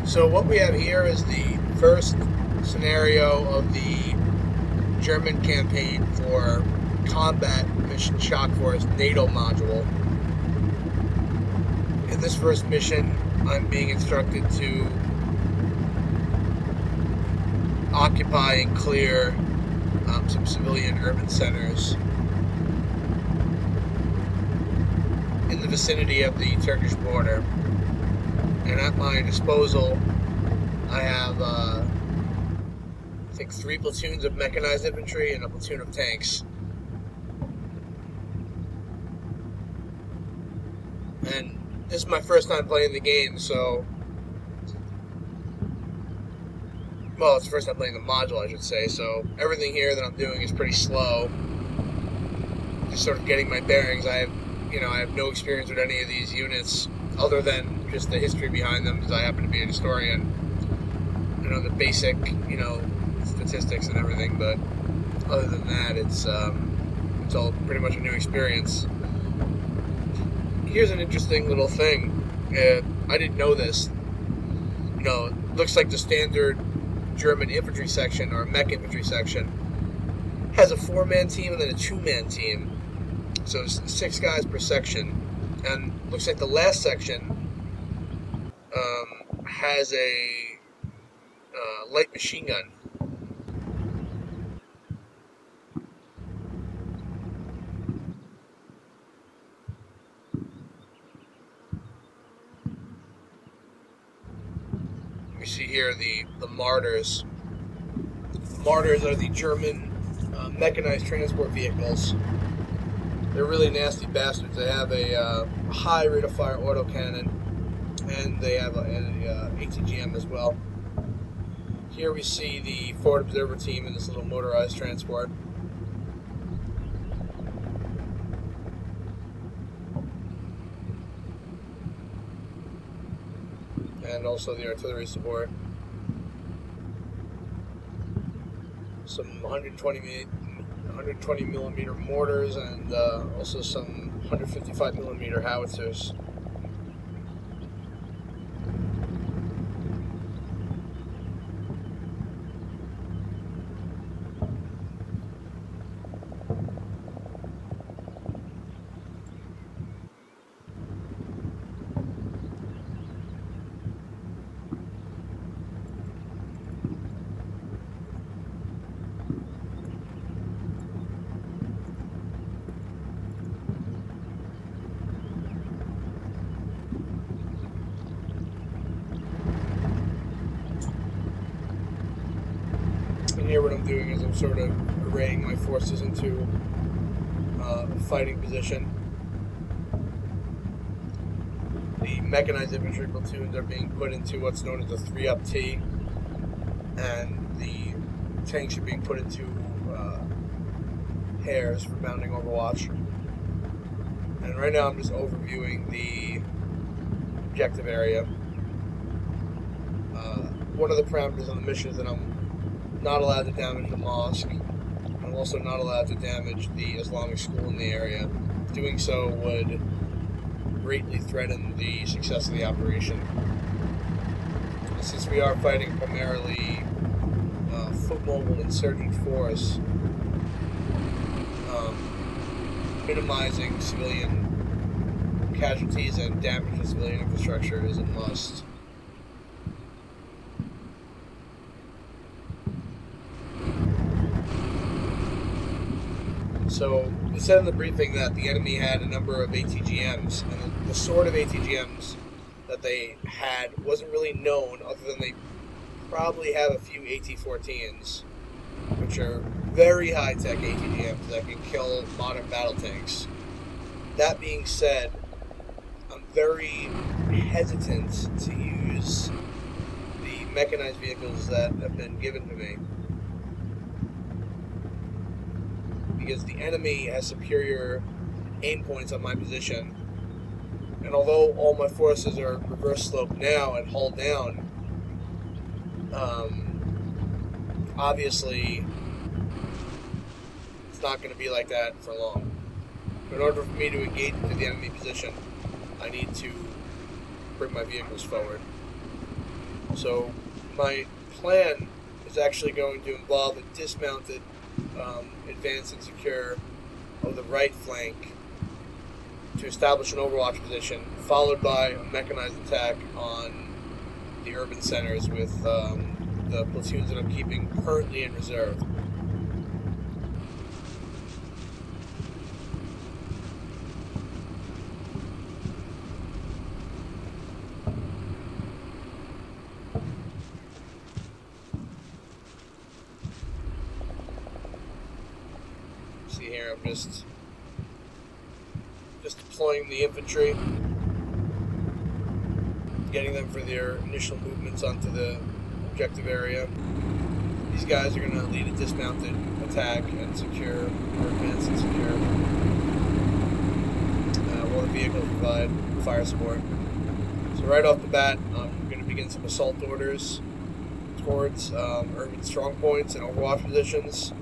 So what we have here is the first scenario of the German campaign for Combat Mission Shock Force NATO module. In this first mission, I'm being instructed to occupy and clear some civilian urban centers in the vicinity of the Turkish border. And at my disposal, I have, I think, 3 platoons of mechanized infantry and a platoon of tanks. And this is my first time playing the game, so... Well, it's the first time playing the module, I should say, so everything here that I'm doing is pretty slow. Just sort of getting my bearings. I have no experience with any of these units, other than just the history behind them, because I happen to be a historian. I know the basic, statistics and everything, but other than that, it's all pretty much a new experience. Here's an interesting little thing. I didn't know this. It looks like the standard German infantry section, or mech infantry section, has a 4-man team and then a 2-man team. So it's 6 guys per section. And looks like the last section has a light machine gun. We see here the Martyrs. The Martyrs are the German mechanized transport vehicles. They're really nasty bastards. They have a high rate of fire autocannon, and they have a ATGM as well. Here we see the forward observer team in this little motorized transport. And also the artillery support. Some 120 millimeter mortars, and also some 155 millimeter howitzers. And here what I'm doing is I'm sort of arraying my forces into a fighting position. The mechanized infantry platoons are being put into what's known as a 3-up T, and the tanks are being put into pairs for mounting overwatch. And right now I'm just overviewing the objective area. One of the parameters on the mission is that I'm not allowed to damage the mosque. I'm also not allowed to damage the Islamic school in the area. Doing so would greatly threaten the success of the operation. Since we are fighting primarily foot mobile insurgent force, minimizing civilian casualties and damage to civilian infrastructure is a must. So, it said in the briefing that the enemy had a number of ATGMs, and the sort of ATGMs that they had wasn't really known, other than they probably have a few AT-14s, which are very high-tech ATGMs that can kill modern battle tanks. That being said, I'm very hesitant to use the mechanized vehicles that have been given to me, because the enemy has superior aim points on my position, and although all my forces are reverse sloped now and hull down, obviously it's not going to be like that for long. In order for me to engage into the enemy position, I need to bring my vehicles forward. So my plan is actually going to involve a dismounted advance and secure of the right flank to establish an overwatch position, followed by a mechanized attack on the urban centers with the platoons that I'm keeping currently in reserve. See here, I'm just deploying the infantry, getting them for their initial movements onto the objective area. These guys are going to lead a dismounted attack and secure, or advance and secure, while the vehicles provide fire support. So right off the bat, I'm going to begin some assault orders towards urban strong points and overwatch positions.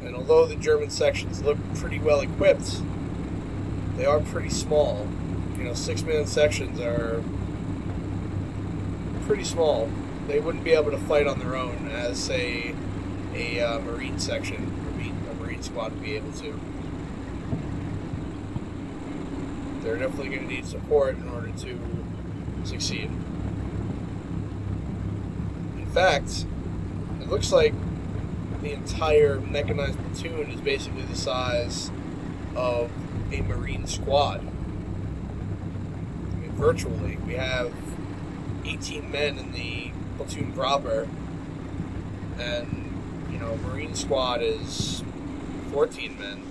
And although the German sections look pretty well equipped, they are pretty small. You know, 6-man sections are pretty small. They wouldn't be able to fight on their own as, say, a Marine section, a Marine squad would be able to. They're definitely going to need support in order to succeed. In fact, it looks like the entire mechanized platoon is basically the size of a Marine squad. I mean, virtually. We have 18 men in the platoon proper, and, you know, Marine squad is 14 men.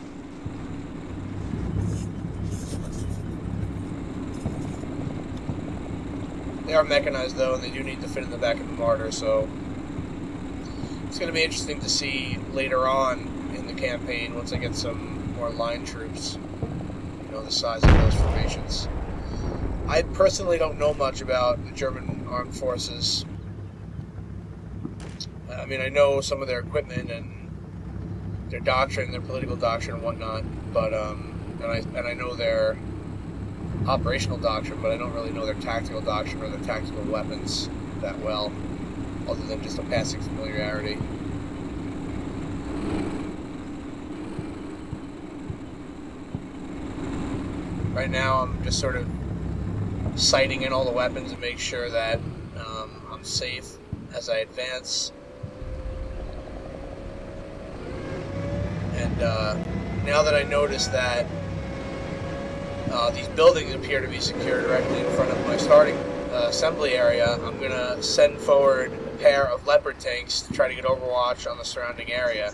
They are mechanized, though, and they do need to fit in the back of the mortar, so it's going to be interesting to see later on in the campaign, once I get some more line troops, you know, the size of those formations. I personally don't know much about the German armed forces. I mean, I know some of their equipment and their doctrine, their political doctrine and whatnot, but and I know their operational doctrine, but I don't really know their tactical doctrine or their tactical weapons that well, other than just a passing familiarity. Right now, I'm just sort of sighting in all the weapons and make sure that I'm safe as I advance. And now that I notice that these buildings appear to be secure directly in front of my starting assembly area, I'm going to send forward a pair of Leopard tanks to try to get overwatch on the surrounding area.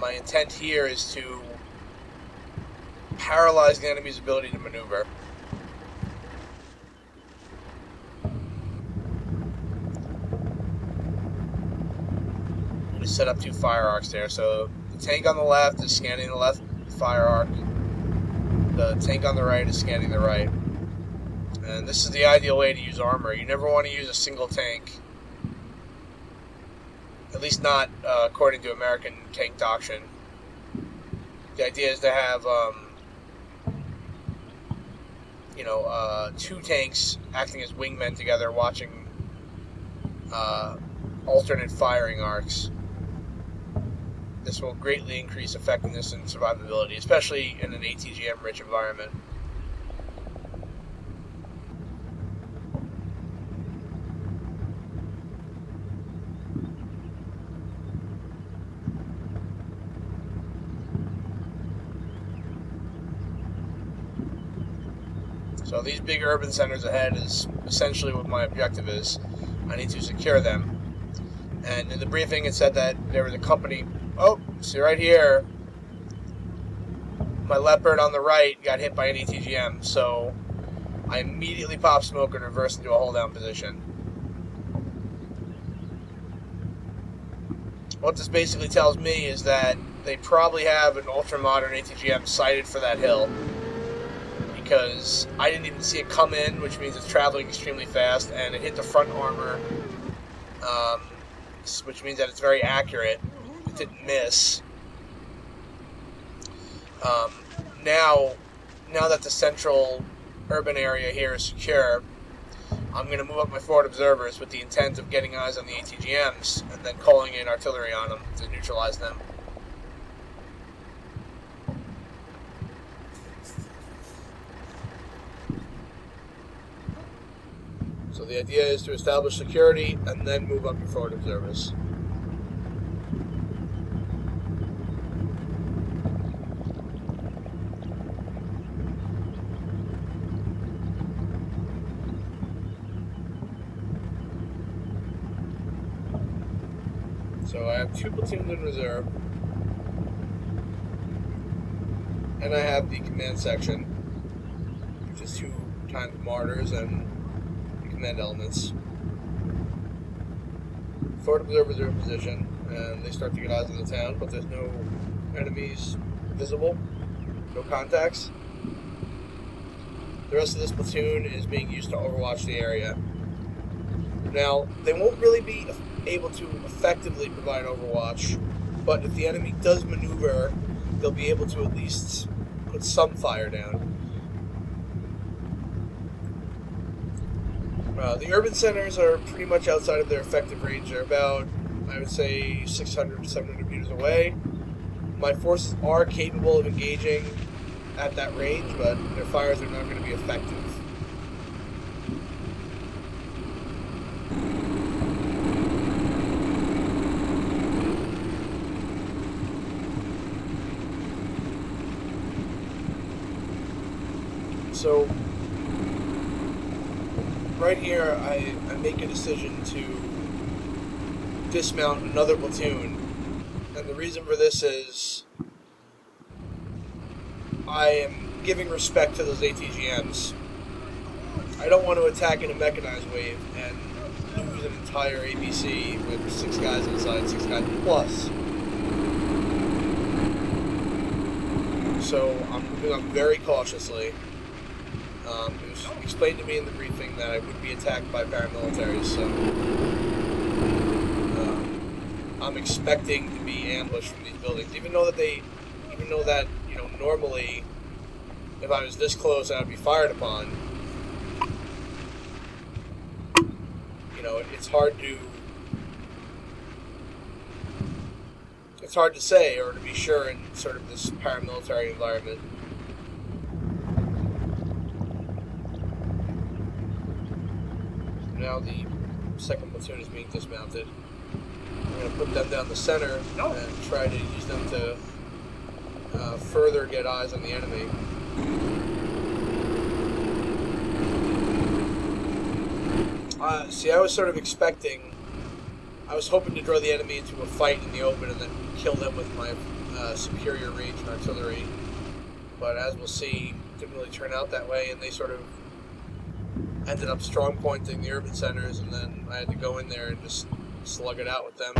My intent here is to paralyze the enemy's ability to maneuver. I'm going to set up 2 fire arcs there. So the tank on the left is scanning the left fire arc. The tank on the right is scanning the right. And this is the ideal way to use armor. You never want to use a single tank. At least not according to American tank doctrine. The idea is to have you know, 2 tanks acting as wingmen together, watching alternate firing arcs. This will greatly increase effectiveness and survivability, especially in an ATGM-rich environment. So these big urban centers ahead is essentially what my objective is. I need to secure them. And in the briefing it said that there was a company... Oh, see right here, my Leopard on the right got hit by an ATGM, so I immediately pop smoke and reverse into a hold down position. What this basically tells me is that they probably have an ultra-modern ATGM sighted for that hill, because I didn't even see it come in, which means it's traveling extremely fast, and it hit the front armor, which means that it's very accurate. It didn't miss. Now, now that the central urban area here is secure, I'm going to move up my forward observers with the intent of getting eyes on the ATGMs and then calling in artillery on them to neutralize them. So the idea is to establish security and then move up your forward observers. So I have 2 platoons in reserve, and I have the command section, which is 2 times mortars and the command elements. Forward observers are in position, and they start to get eyes on the town, but there's no enemies visible, no contacts. The rest of this platoon is being used to overwatch the area. Now, they won't really be able to effectively provide overwatch, but if the enemy does maneuver, they'll be able to at least put some fire down. The urban centers are pretty much outside of their effective range. They're about, I would say, 600 to 700 meters away. My forces are capable of engaging at that range, but their fires are not going to be effective. So, right here, I make a decision to dismount another platoon, and the reason for this is I am giving respect to those ATGMs. I don't want to attack in a mechanized wave and lose an entire ABC with 6 guys inside, 6 guys plus. So I'm moving up very cautiously. It was explained to me in the briefing that I would be attacked by paramilitaries, so I'm expecting to be ambushed from these buildings. Even though that normally if I was this close I would be fired upon. It's hard to say or to be sure in sort of this paramilitary environment. Now the second platoon is being dismounted. I'm going to put them down the center and try to use them to further get eyes on the enemy. See, I was sort of I was hoping to draw the enemy into a fight in the open and then kill them with my superior range and artillery. But as we'll see, it didn't really turn out that way, and they sort of ended up strong pointing the urban centers, and then I had to go in there and just slug it out with them.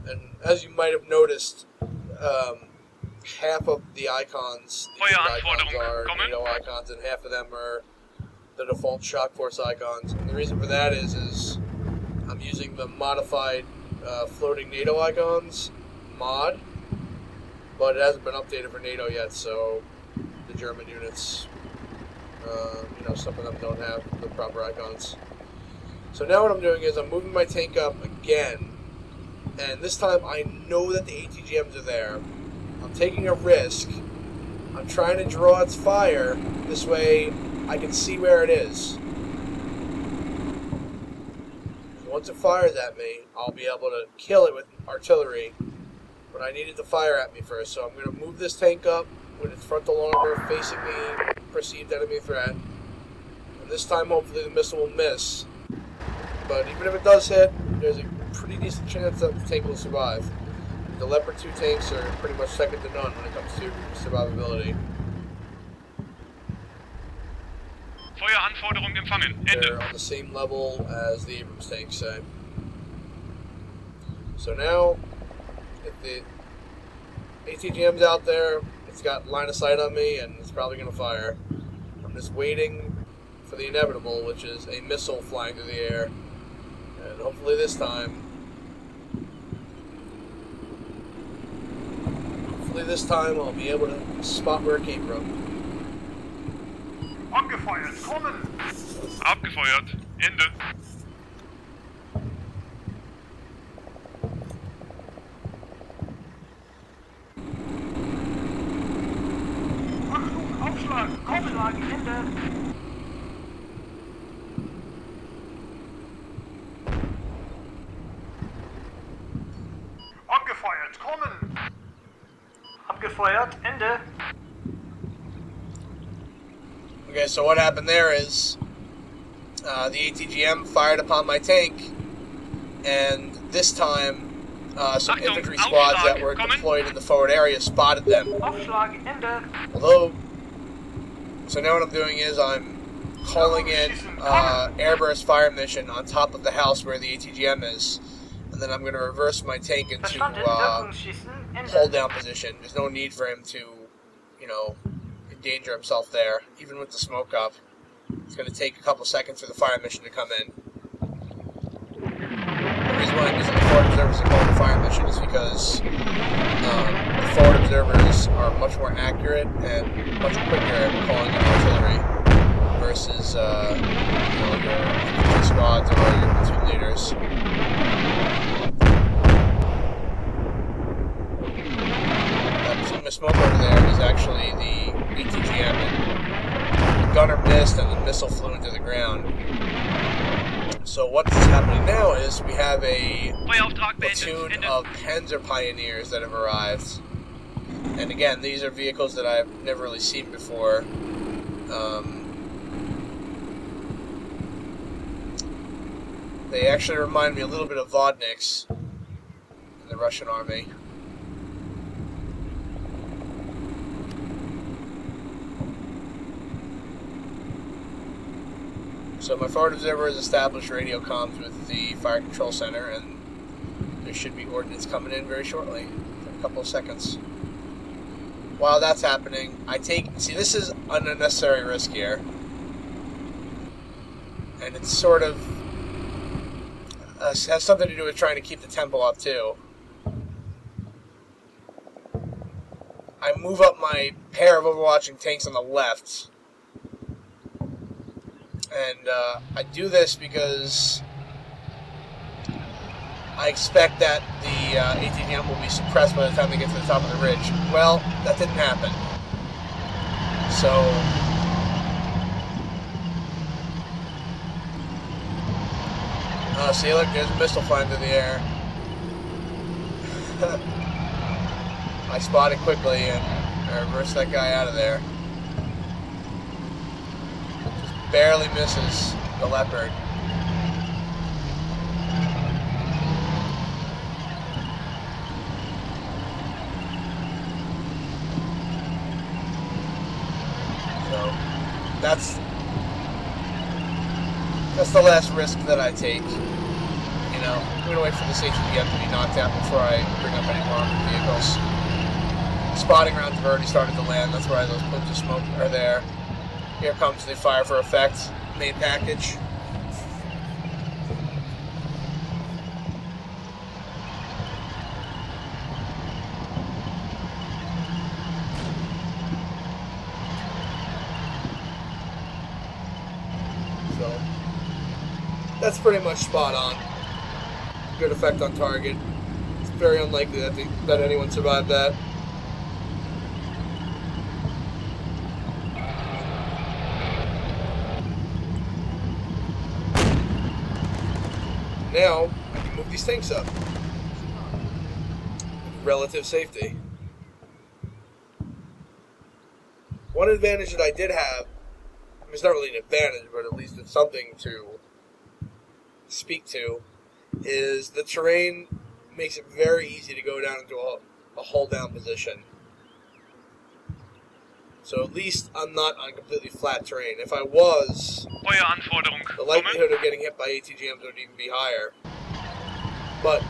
And as you might have noticed, half of the icons, are NATO icons, and half of them are the default shock force icons. And the reason for that is I'm using the modified floating NATO icons mod, but it hasn't been updated for NATO yet, so the German units, some of them don't have the proper icons. So now what I'm doing is I'm moving my tank up again, and this time I know that the ATGMs are there. I'm taking a risk. I'm trying to draw its fire. This way I can see where it is. Once it fires at me, I'll be able to kill it with artillery. But I needed to fire at me first, so I'm going to move this tank up with its frontal armor facing the perceived enemy threat. And this time, hopefully, the missile will miss. But even if it does hit, there's a pretty decent chance that the tank will survive. The Leopard 2 tanks are pretty much second to none when it comes to survivability. Feueranforderung empfangen. Ende. They're on the same level as the Abrams tanks, say. So now, if the ATGM's out there, it's got line of sight on me, and it's probably going to fire. I'm just waiting for the inevitable, which is a missile flying through the air. And hopefully this time, this time I'll be able to spot where it came from. Angefeuert, kommen! Abgefeuert. Ende. Achtung, Aufschlag! Kurbellage, Ende! Angefeuert, kommen! Abgefeuert, Ende! Okay, so what happened there is the ATGM fired upon my tank, and this time some Achtung, infantry squads that were kommen. deployed in the forward area spotted them. Aufschlag, Ende! Although, so now what I'm doing is I'm calling in airburst fire mission on top of the house where the ATGM is, and then I'm going to reverse my tank into Verstanden, Wirkungsschießen, Ende! hold down position. There's no need for him to, you know, endanger himself there, even with the smoke up. It's going to take a couple seconds for the fire mission to come in. The reason why I'm using the forward observers to call the fire mission is because the forward observers are much more accurate and much quicker at calling in artillery versus your infantry squads or your platoon leaders. That plume of smoke over there is actually the ATGM, and the gunner missed and the missile flew into the ground. So what's happening now is we have a platoon of Panzer Pioneers that have arrived. And again, these are vehicles that I've never really seen before. They actually remind me a little bit of Vodniks in the Russian army. So my forward observer has established radio comms with the fire control center, and there should be ordnance coming in very shortly, in a couple of seconds. While that's happening, see, this is an unnecessary risk here, and it's sort of has something to do with trying to keep the tempo up too. I move up my pair of overwatching tanks on the left. And I do this because I expect that the ATGM will be suppressed by the time they get to the top of the ridge. Well, that didn't happen. So, see, look, there's a missile flying through the air. I spot it quickly and I reverse that guy out of there. Barely misses the Leopard. So that's the last risk that I take. You know, I'm gonna wait for this ATGM to be knocked out before I bring up any more armored vehicles. Spotting rounds have already started to land. That's why those plumes of smoke are there. Here comes the fire for effect main package. So that's pretty much spot on. Good effect on target. It's very unlikely that anyone survived that. Now, I can move these tanks up. Relative safety. One advantage that I did have, I mean, it's not really an advantage, but at least it's something to speak to, is the terrain makes it very easy to go down into a hold-down position. So at least I'm not on completely flat terrain. If I was, the likelihood of getting hit by ATGMs would even be higher. But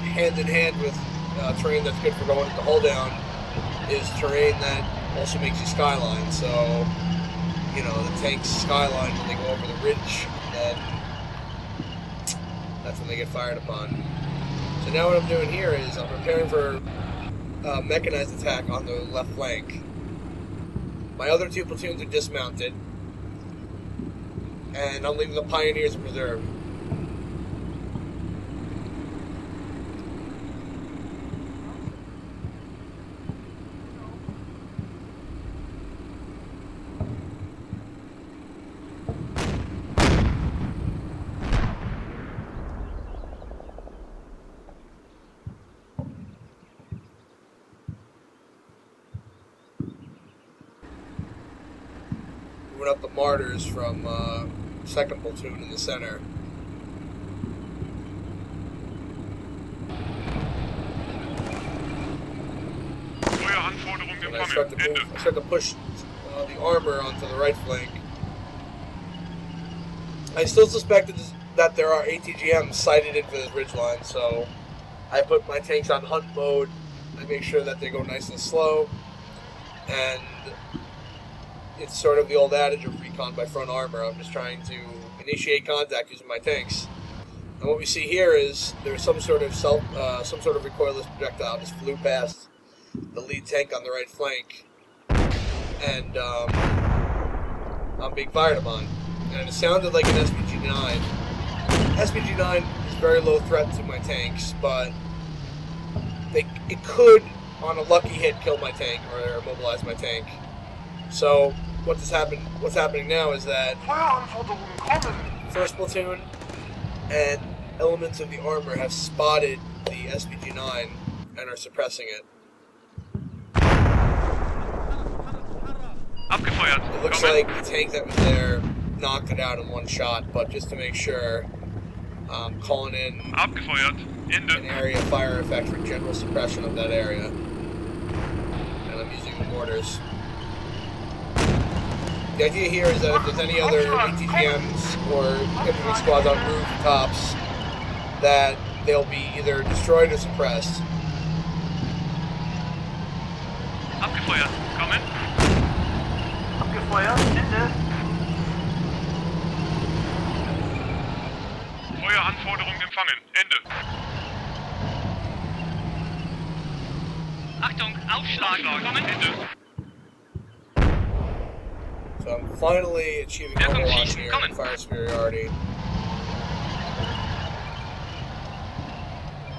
hand in hand with terrain that's good for going into hold down is terrain that also makes you skyline. So, you know, the tanks skyline when they go over the ridge, and that's when they get fired upon. So now what I'm doing here is I'm preparing for mechanized attack on the left flank. My other 2 platoons are dismounted, and I'm leaving the Pioneers in reserve. Up the Martyrs from 2nd Platoon in the center. And I start to push the armor onto the right flank. I still suspected that there are ATGMs sighted into this ridgeline, so I put my tanks on hunt mode. I make sure that they go nice and slow, and it's sort of the old adage of recon by front armor. I'm just trying to initiate contact using my tanks. And what we see here is there's some sort of recoilless projectile just flew past the lead tank on the right flank, and I'm being fired upon. And it sounded like an SPG-9. SPG-9 is very low threat to my tanks, but it could, on a lucky hit, kill my tank or immobilize my tank. So what's happening now is that 1st Platoon and elements of the armor have spotted the SPG-9 and are suppressing it. It looks like the tank that was there knocked it out in one shot, but just to make sure, I'm calling in an area fire effect for general suppression of that area. And I'm using the mortars. The idea here is that if there's any other ATGMs or infantry squads on rooftops, that they'll be either destroyed or suppressed. Abgefeuert, kommen. Abgefeuert, Ende. Feueranforderung empfangen, Ende. Achtung, Aufschlag, kommen, Ende. So I'm finally achieving overwatch here and fire superiority.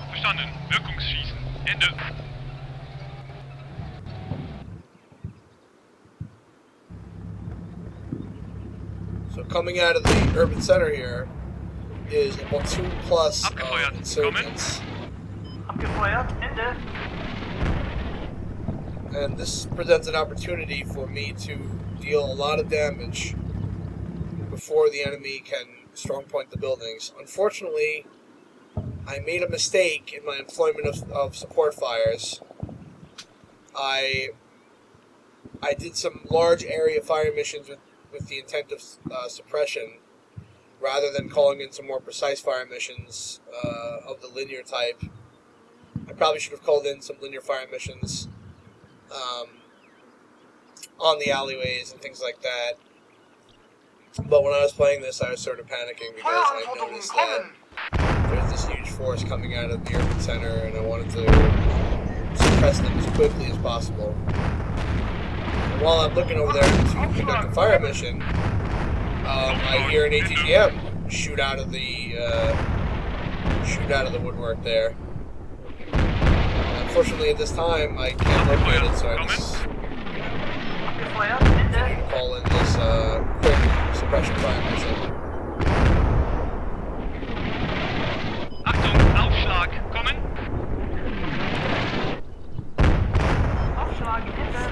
Verstanden, Wirkungsschießen, Ende. So coming out of the urban center here is a platoon plus of insurgents. Abgefeuert, Ende. And this presents an opportunity for me to deal a lot of damage before the enemy can strong point the buildings. Unfortunately, I made a mistake in my employment of support fires. I did some large area fire missions with the intent of suppression, rather than calling in some more precise fire missions of the linear type. I probably should have called in some linear fire missions on the alleyways and things like that. But when I was playing this, I was sort of panicking because I noticed that there's this huge force coming out of the urban center, and I wanted to suppress them as quickly as possible. And while I'm looking over there to conduct a fire mission, I hear an ATGM shoot out of the woodwork there. Unfortunately, at this time, I can't locate it, so I just need to call in this quick suppression fire mission. Achtung, Aufschlag, kommen. Aufschlag, Ende.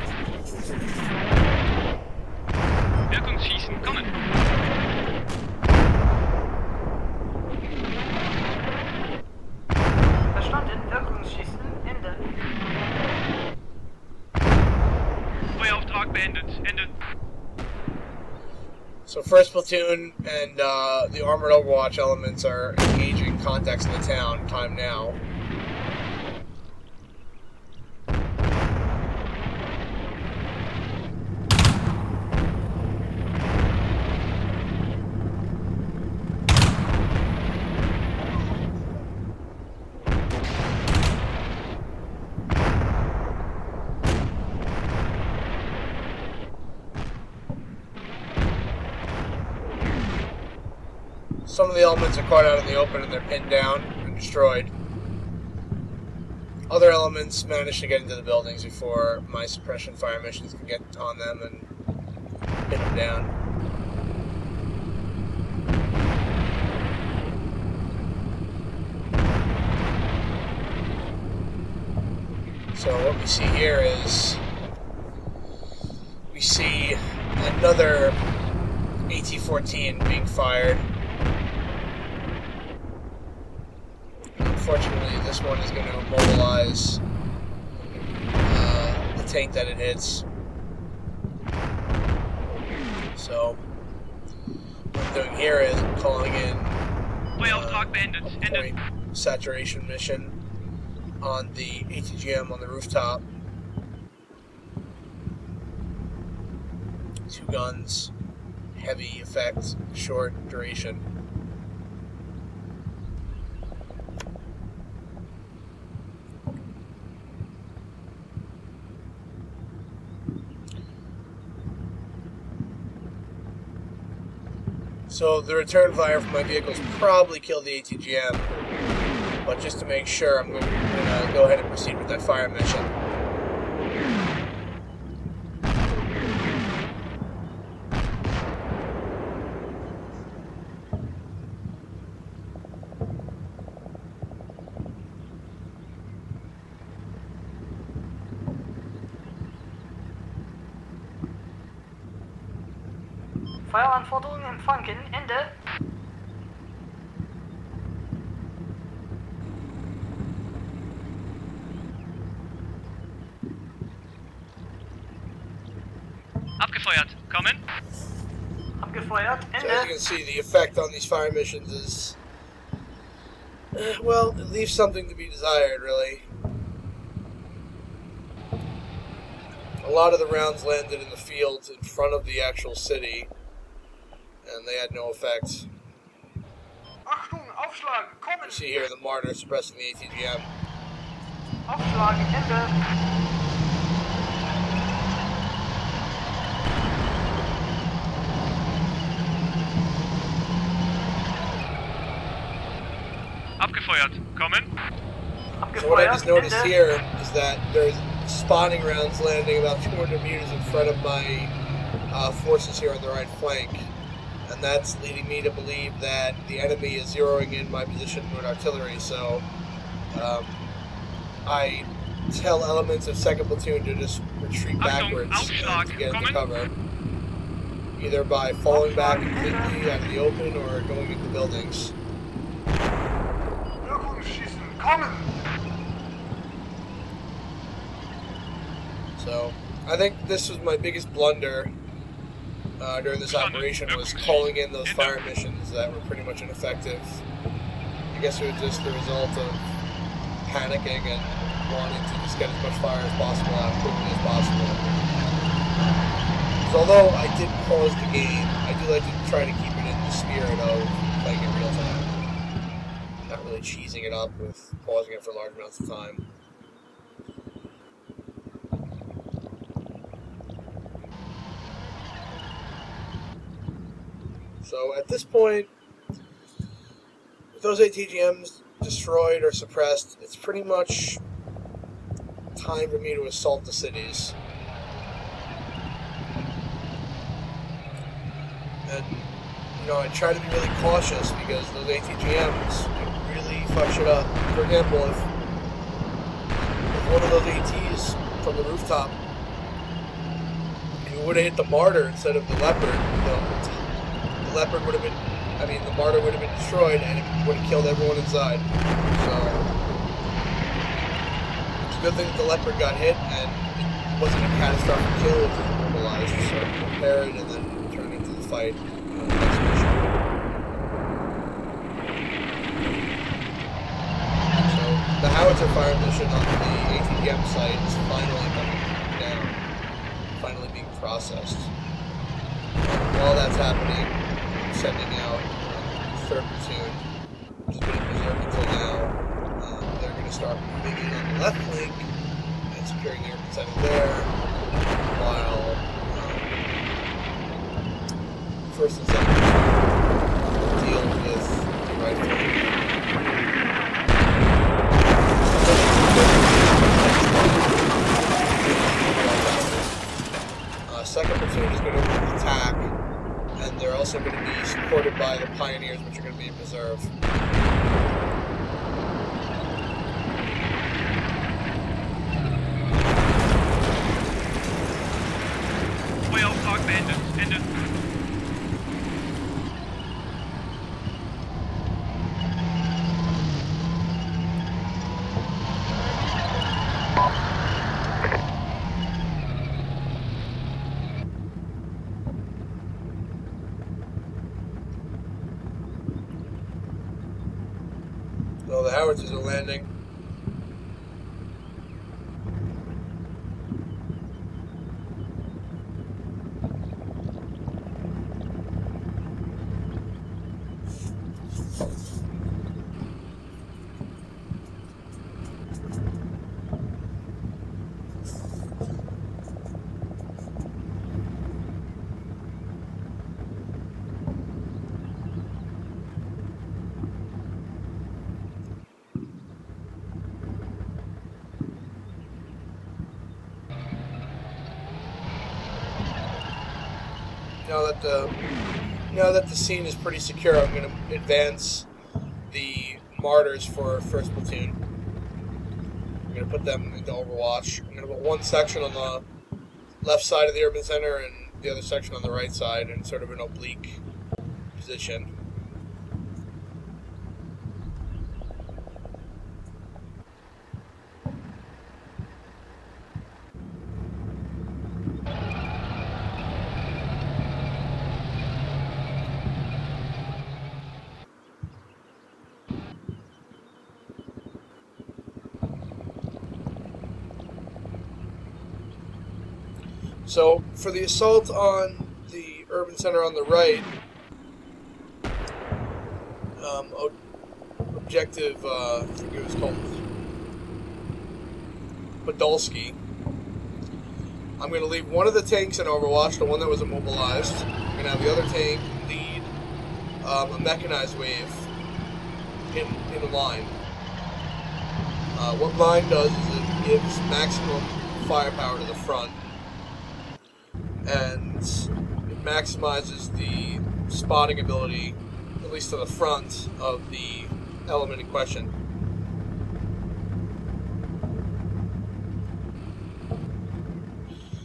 Wirkungsschießen, kommen. Verstanden, Wirkungsschießen, Ende. Feuerauftrag beendet, Ende. So 1st Platoon and the Armored Overwatch elements are engaging contacts in the town. Time now. Some of the elements are caught out in the open and they're pinned down and destroyed. Other elements manage to get into the buildings before my suppression fire missions can get on them and pin them down. So what we see here is we see another AT-14 being fired. Unfortunately, this one is going to immobilize the tank that it hits. So what I'm doing here is I'm calling in point saturation mission on the ATGM on the rooftop. 2 guns, heavy effect, short duration. So the return fire from my vehicles probably killed the ATGM, but just to make sure, I'm going to go ahead and proceed with that fire mission. Feueranforderungen empfangen. Ende. Abgefeuert. Kommen. Abgefeuert. So as Ende. you can see, the effect on these fire missions is, well, it leaves something to be desired, really. A lot of the rounds landed in the fields in front of the actual city, and they had no effect. Achtung, Aufschlag, kommen. You see here the Martyr suppressing the ATGM. Aufschlag, Ende. Abgefeuert. Kommen. So what I just noticed Ende. here is that there's spawning rounds landing about 200 meters in front of my forces here on the right flank. And that's leading me to believe that the enemy is zeroing in my position with artillery, so I tell elements of 2nd Platoon to just retreat backwards to get into cover, either by falling back completely out of the open or going into buildings. Wirkungsschießen, kommen. So I think this was my biggest blunder during this operation, was calling in those fire missions that were pretty much ineffective. I guess it was just the result of panicking and wanting to just get as much fire as possible out quickly as possible. So although I did pause the game, I do like to try to keep it in the spirit of playing in real time. Not really cheesing it up with pausing it for large amounts of time. So at this point, with those ATGMs destroyed or suppressed, it's pretty much time for me to assault the cities. And, you know, I try to be really cautious because those ATGMs can really fuck shit up. For example, if one of those ATs from the rooftop would have hit the Martyr instead of the Leopard, the Leopard would have been, the Martyr would have been destroyed and it would have killed everyone inside. So, it's a good thing that the Leopard got hit and it wasn't a catastrophic kill, it was immobilized, so repair it and then turn into the fight. Next mission. So, the howitzer fire mission on the ATGM site is finally coming down, finally being processed. While that's happening, sending out 3rd Platoon, which has been in reserve until now. They're going to start moving in on the left flank and securing the airport center there, while 1st and 2nd Platoon deal with Pioneers, which are going to be in reserve. Feuerauftrag beendet. Ende. So the howitzers are landing. Now that the scene is pretty secure, I'm going to advance the martyrs for first platoon. I'm going to put them into Overwatch. I'm going to put one section on the left side of the urban center and the other section on the right side in sort of an oblique position. So, for the assault on the urban center on the right, objective, I think it was called Podolsky, I'm going to leave one of the tanks in Overwatch, the one that was immobilized. I'm going to have the other tank lead a mechanized wave in a line. What line does is it gives maximum firepower to the front, and it maximizes the spotting ability, at least to the front, of the element in question.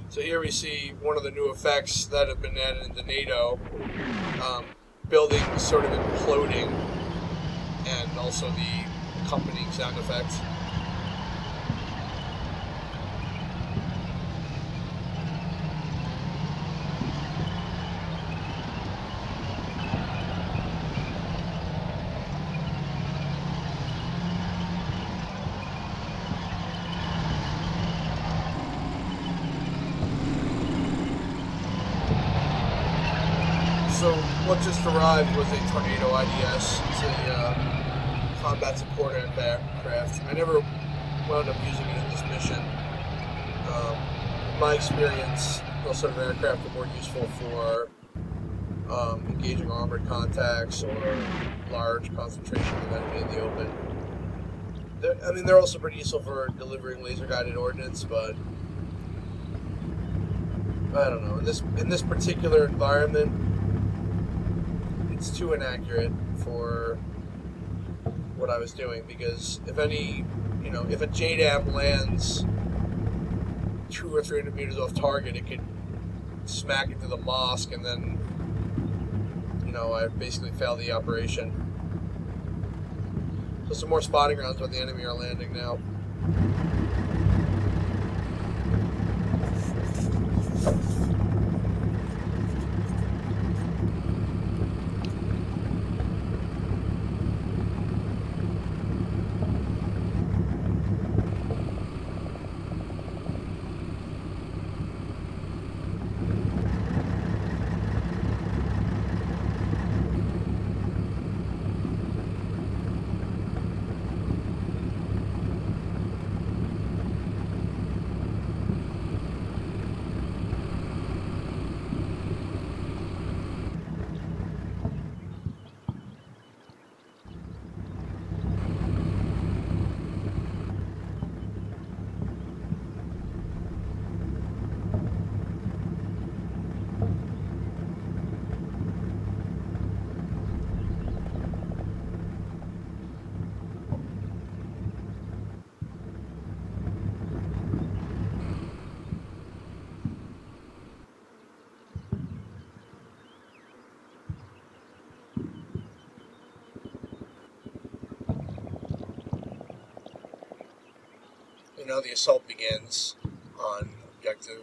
So here we see one of the new effects that have been added into Nato, buildings sort of imploding, and also the accompanying sound effect. So what just arrived was a Tornado IDS. It's a combat support aircraft. I never wound up using it in this mission. In my experience, those sort of aircraft are more useful for engaging armored contacts or large concentration of enemy in the open. They're also pretty useful for delivering laser-guided ordnance, but I don't know. In this particular environment, it's too inaccurate for what I was doing, because if a JDAM lands 200 or 300 meters off target, it could smack into the mosque, and then, I basically failed the operation. So some more spotting rounds where the enemy are landing now. now the assault begins on objective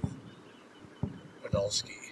Podolsky.